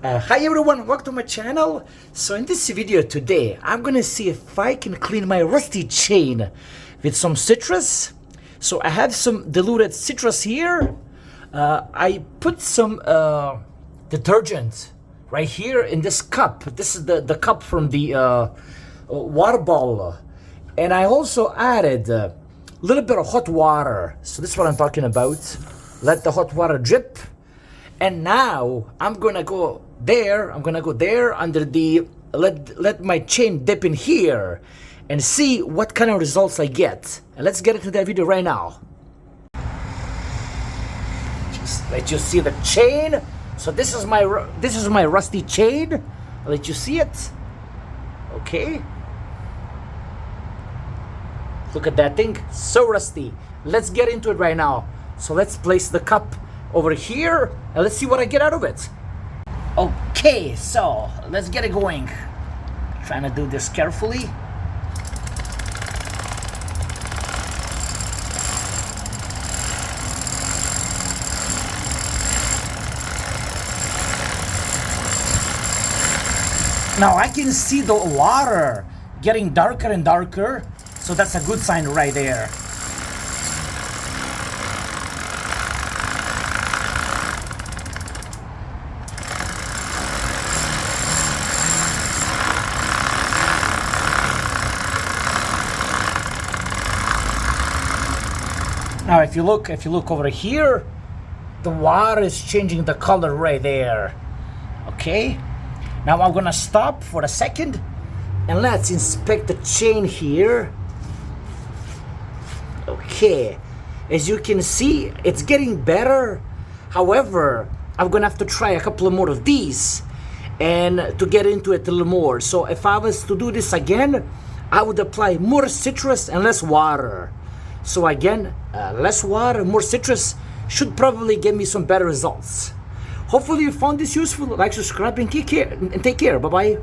Hi everyone, welcome to my channel. So in this video today, I'm gonna see if I can clean my rusty chain with some citrus. So I have some diluted citrus here. I put some detergent right here in this cup. This is the cup from the water bottle. And I also added a little bit of hot water. So this is what I'm talking about. Let the hot water drip. And now I'm gonna go there under the, let my chain dip in here and see what kind of results I get. And let's get into that video right now. Just let you see the chain. So this is my rusty chain. I'll let you see it. Okay. Look at that thing, so rusty. Let's get into it right now. So let's place the cup over here and let's see what I get out of it. Okay, so let's get it going. Trying to do this carefully. Now I can see the water getting darker and darker, so that's a good sign right there. Now if you look over here, the water is changing the color right there. Okay, now I'm gonna stop for a second and let's inspect the chain here. Okay, as you can see, it's getting better. However, I'm gonna have to try a couple more of these and to get into it a little more. So if I was to do this again, I would apply more citrus and less water. So again, less water, more citrus should probably give me some better results. Hopefully you found this useful. Like, subscribe, and take care. Bye-bye.